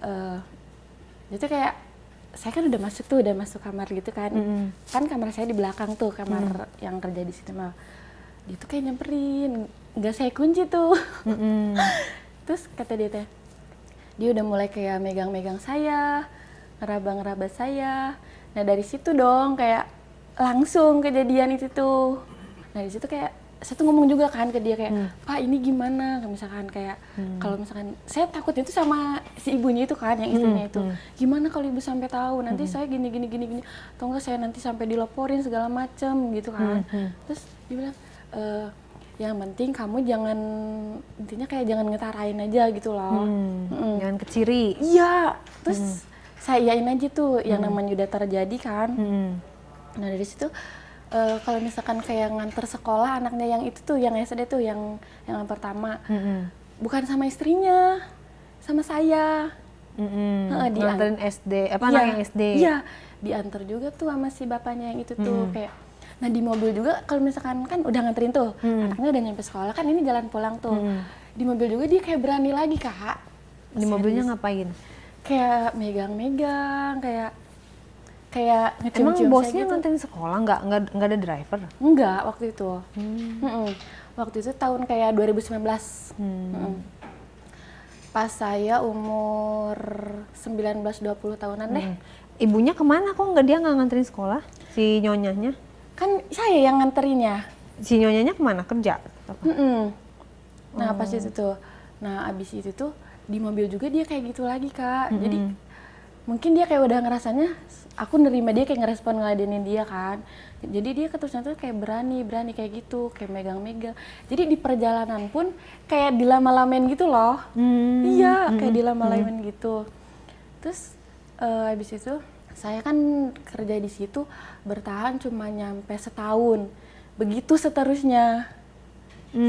eh, itu kayak saya kan udah masuk kamar gitu kan. Kan kamar saya di belakang tuh, kamar yang kerja di situ mah. Dia tuh kayak nyamperin, nggak saya kunci tuh. Terus kata dia udah mulai kayak megang-megang saya, ngeraba-ngeraba saya. Nah dari situ dong kayak langsung kejadian itu tuh. Nah di situ kayak saya tuh ngomong juga kan ke dia kayak, Pak ini gimana? Misalkan kayak kalau misalkan saya takutnya itu sama si ibunya itu kan, yang istrinya itu. Gimana kalau ibu sampai tahu nanti saya gini, atau enggak saya nanti sampai dilaporin segala macem gitu kan. Terus dia bilang, yang penting kamu jangan, intinya kayak jangan ngetarain aja gitu loh. Jangan keciri. Iya, terus saya iyain aja tuh yang namanya udah terjadi kan. Nah dari situ kalau misalkan kayak nganter sekolah anaknya yang itu tuh, yang SD tuh, yang pertama, bukan sama istrinya, sama saya. Nganterin SD, Iya, anak yang SD? Iya, diantar juga tuh sama si bapaknya yang itu tuh kayak. Nah di mobil juga kalau misalkan kan udah nganterin tuh, anaknya udah nyampe sekolah kan, ini jalan pulang tuh. Di mobil juga dia kayak berani lagi Kak. Di mobilnya ngapain? Kayak megang-megang, kayak ngecium-cium. Emang bosnya gitu. nganterin sekolah, nggak ada driver? Enggak, waktu itu. Waktu itu tahun kayak 2019. Pas saya umur 19-20 tahunan deh. Ibunya kemana kok dia nggak nganterin sekolah? Si nyonyanya? Kan saya yang nganterinnya. Si nyonyanya kemana? Kerja? Nah pas itu tuh, nah abis itu tuh di mobil juga dia kayak gitu lagi Kak. Jadi mungkin dia kayak udah ngerasanya, aku nerima dia kayak ngerespon ngeladenin dia kan. Jadi dia keterusan tuh kayak berani kayak gitu, kayak megang-megang. Jadi di perjalanan pun kayak dilama-lamain gitu loh. Iya, kayak dilama-lamain gitu. Terus habis itu saya kan kerja di situ bertahan cuma nyampe setahun. Begitu seterusnya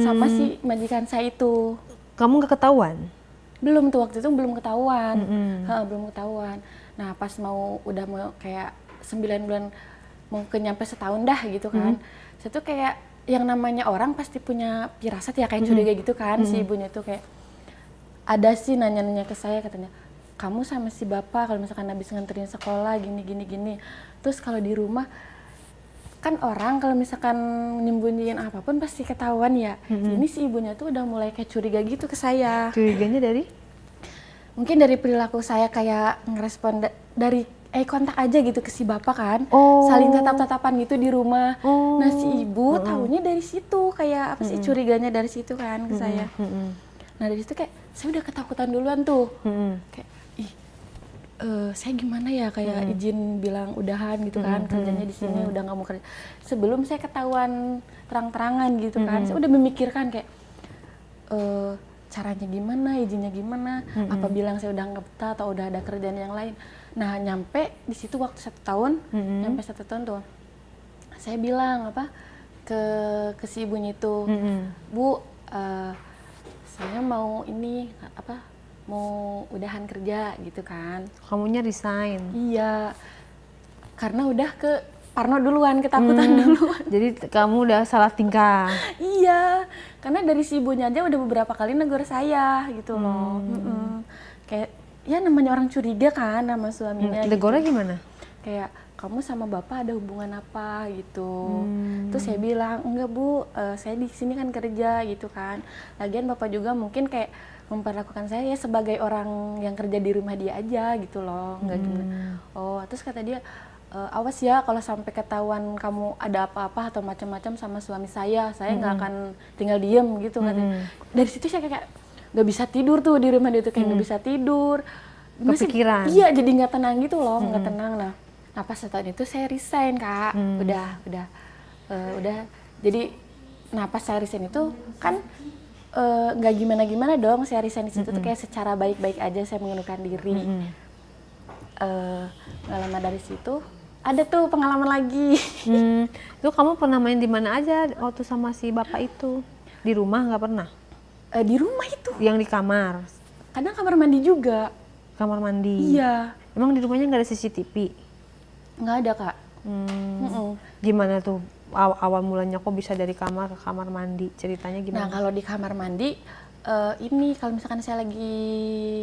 sama si majikan saya itu. Kamu nggak ketahuan? Belum tuh, waktu itu belum ketahuan. Belum ketahuan. Nah pas udah mau kayak 9 bulan mau nyampe setahun dah gitu kan. Saya tuh kayak yang namanya orang pasti punya firasat ya, kayak curiga gitu kan. Si ibunya tuh kayak ada sih nanya-nanya ke saya, katanya kamu sama si bapak kalau misalkan habis nganterin sekolah gini. Terus kalau di rumah kan orang kalau misalkan nyembunyiin apapun pasti ketahuan ya. Ini si ibunya tuh udah mulai kayak curiga gitu ke saya. Curiganya dari? Mungkin dari perilaku saya kayak ngerespon dari kontak aja gitu ke si bapak kan. Saling tatap-tatapan gitu di rumah. Nah si ibu tahunya dari situ, kayak apa sih, curiganya dari situ kan ke saya. Nah dari situ kayak saya udah ketakutan duluan tuh. Kayak saya gimana ya, kayak izin bilang udahan gitu kan, kerjanya di sini udah nggak mau kerja. Sebelum saya ketahuan terang-terangan gitu kan, saya udah memikirkan kayak caranya gimana, izinnya gimana, apa bilang saya udah nggak betah atau udah ada kerjaan yang lain. Nah nyampe di situ waktu 1 tahun, nyampe 1 tahun tuh, saya bilang apa ke si ibunya itu, Bu, saya mau ini apa, mau udahan kerja gitu kan. Kamunya resign? Iya, karena udah ke parno duluan, ketakutan duluan. Jadi kamu udah salah tingkah? Iya, karena dari si ibunya aja udah beberapa kali negur saya gitu loh. Kayak ya namanya orang curiga kan sama suaminya. Negornya gitu. gimana? Kayak kamu sama bapak ada hubungan apa gitu. Terus saya bilang enggak Bu, saya di sini kan kerja gitu kan. Lagian bapak juga mungkin kayak memperlakukan saya ya sebagai orang yang kerja di rumah dia aja gitu loh, nggak gimana. Terus kata dia, awas ya kalau sampai ketahuan kamu ada apa-apa atau macam-macam sama suami saya nggak akan tinggal diem gitu katanya. Dari situ saya kayak nggak bisa tidur tuh di rumah dia tuh, kayak nggak bisa tidur. Kepikiran? Iya, jadi nggak tenang gitu loh, nggak tenang. Nah pas setahun itu saya resign Kak, udah. Jadi, nah pas saya resign itu kan nggak gimana-gimana dong, saya resign di situ tuh kayak secara baik-baik aja saya mengundurkan diri. Nggak lama dari situ ada tuh pengalaman lagi. Itu kamu pernah main di mana aja waktu sama si bapak itu? Di rumah nggak pernah? Di rumah itu. Yang di kamar? Kadang kamar mandi juga. Kamar mandi? Iya. Emang di rumahnya nggak ada CCTV? Nggak ada Kak. Gimana tuh awal mulanya kok bisa dari kamar ke kamar mandi? Ceritanya gimana? Nah kalau di kamar mandi, ini kalau misalkan saya lagi